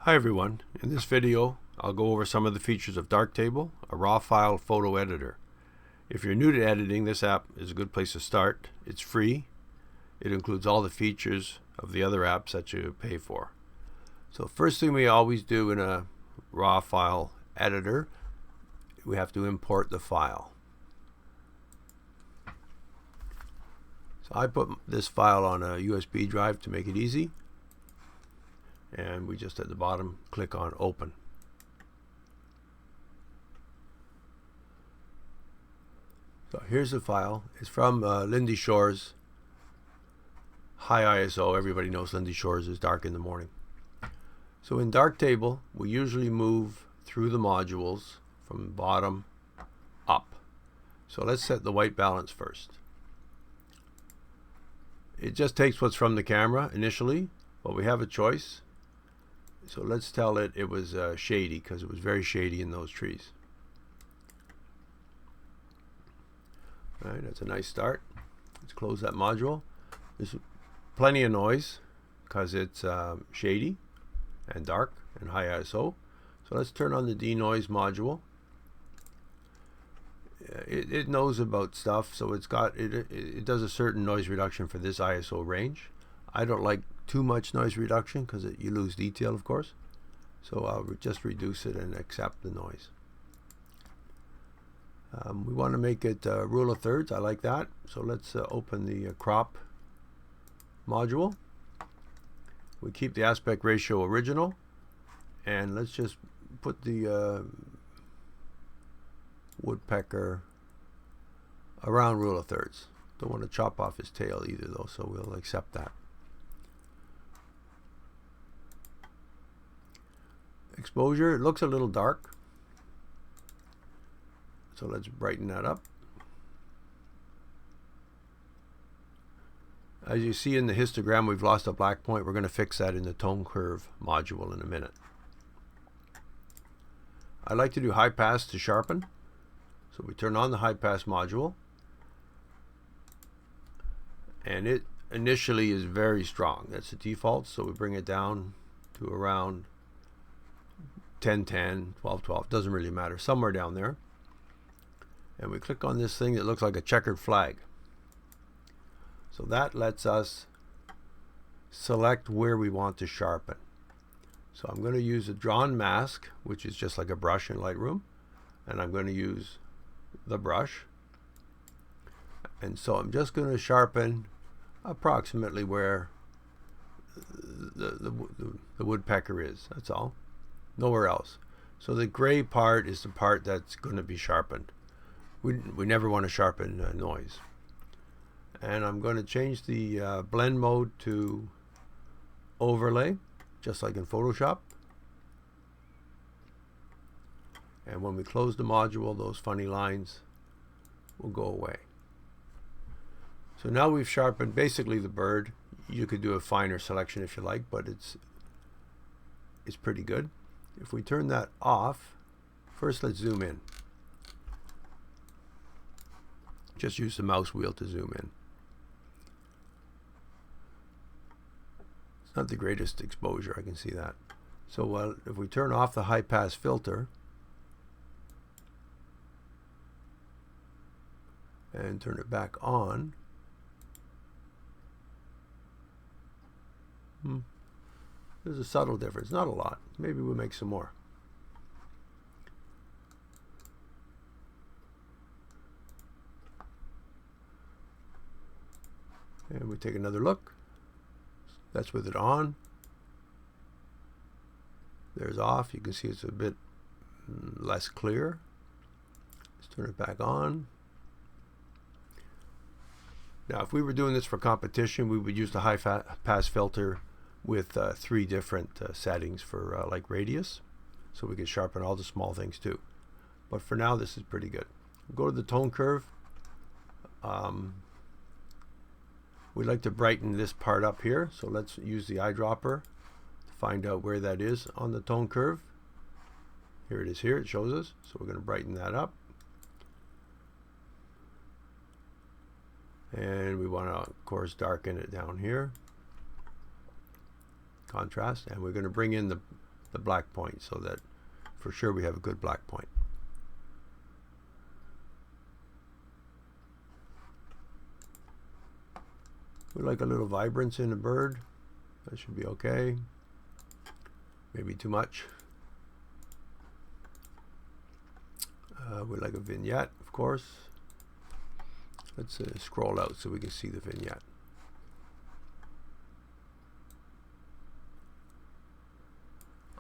Hi everyone, in this video I'll go over some of the features of Darktable, a raw file photo editor. If you're new to editing, this app is a good place to start. It's free. It includes all the features of the other apps that you pay for. So first thing we always do in a raw file editor, we have to import the file. So I put this file on a USB drive to make it easy. And we just at the bottom click on open. So here's the file. It's from Lindy Shores high ISO. Everybody knows Lindy Shores is dark in the morning. So in Darktable we usually move through the modules from bottom up. So let's set the white balance first. It just takes what's from the camera initially, but we have a choice. So let's tell it was shady, because it was very shady in those trees. All right, that's a nice start. Let's close that module. There's plenty of noise because it's shady and dark and high ISO. So let's turn on the denoise module. It knows about stuff, so it does a certain noise reduction for this ISO range. I don't like too much noise reduction because you lose detail, of course. So I'll just reduce it and accept the noise. We want to make it rule of thirds. I like that. So let's open the crop module. We keep the aspect ratio original, and let's just put the woodpecker around rule of thirds. Don't want to chop off his tail either though, so we'll accept that. Exposure, it looks a little dark, so let's brighten that up. As you see in the histogram, we've lost a black point. We're going to fix that in the tone curve module in a minute. I like to do high pass to sharpen, so we turn on the high pass module, and it initially is very strong. That's the default, so we bring it down to around 1010, 1212, doesn't really matter, somewhere down there. And we click on this thing that looks like a checkered flag. So that lets us select where we want to sharpen. So I'm going to use a drawn mask, which is just like a brush in Lightroom, and I'm going to use the brush. And so I'm just going to sharpen approximately where the woodpecker is. That's all. Nowhere else. So the gray part is the part that's going to be sharpened. We never want to sharpen noise. And I'm going to change the blend mode to overlay, just like in Photoshop. And when we close the module, those funny lines will go away. So now we've sharpened basically the bird. You could do a finer selection if you like, but it's pretty good. If we turn that off, first let's zoom in. Just use the mouse wheel to zoom in. It's not the greatest exposure, I can see that. So if we turn off the high pass filter and turn it back on, there's a subtle difference, not a lot. Maybe we'll make some more. And we take another look. That's with it on. There's off. You can see it's a bit less clear. Let's turn it back on. Now if we were doing this for competition, we would use the high pass filter with 3 different settings for like radius, so we can sharpen all the small things too. But for now, this is pretty good. Go to the tone curve. We like to brighten this part up here, so let's use the eyedropper to find out where that is on the tone curve. Here it is. Here it shows us, so we're going to brighten that up. And we want to, of course, darken it down here. Contrast, and we're going to bring in the the black point so that for sure we have a good black point. We like a little vibrance in the bird. That should be okay. Maybe too much. We like a vignette, of course. Let's scroll out so we can see the vignette.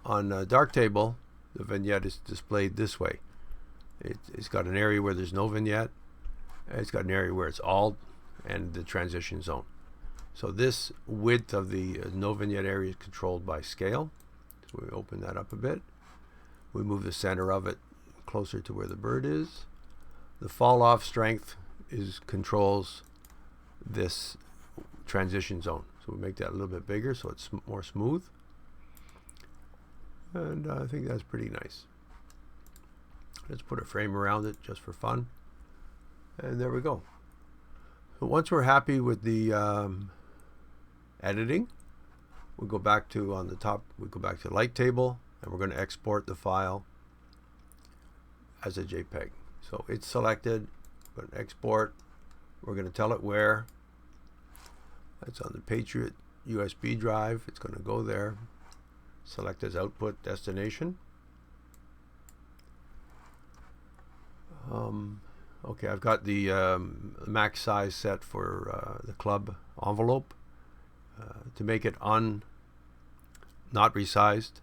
On Darktable, the vignette is displayed this way. It's got an area where there's no vignette, and it's got an area where it's all, and the transition zone. So this width of the no vignette area is controlled by scale. So we open that up a bit. We move the center of it closer to where the bird is. The fall off strength controls this transition zone. So we make that a little bit bigger so it's more smooth. And I think that's pretty nice. Let's put a frame around it just for fun. And there we go. So once we're happy with the editing, we go back to, on the top, we go back to light table, and we're going to export the file as a JPEG. So it's selected. We're going to export. We're going to tell it where. That's on the Patriot USB drive. It's going to go there. Select as output destination. Okay, I've got the max size set for the club envelope. To make it not resized,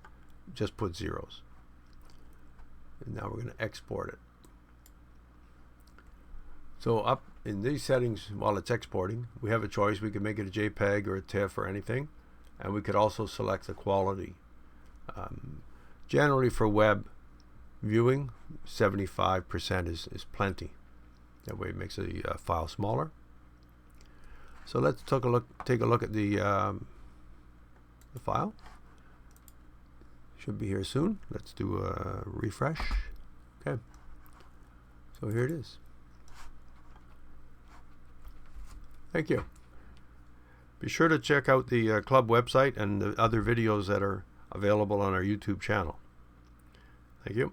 just put zeros. And now we're going to export it. So up in these settings, while it's exporting, we have a choice. We can make it a JPEG or a TIFF or anything, and we could also select the quality. Generally for web viewing, 75% is plenty. That way it makes the file smaller. So let's take a look at the file. Should be here soon. Let's do a refresh. Okay. So here it is. Thank you. Be sure to check out the club website and the other videos that are available on our YouTube channel. Thank you.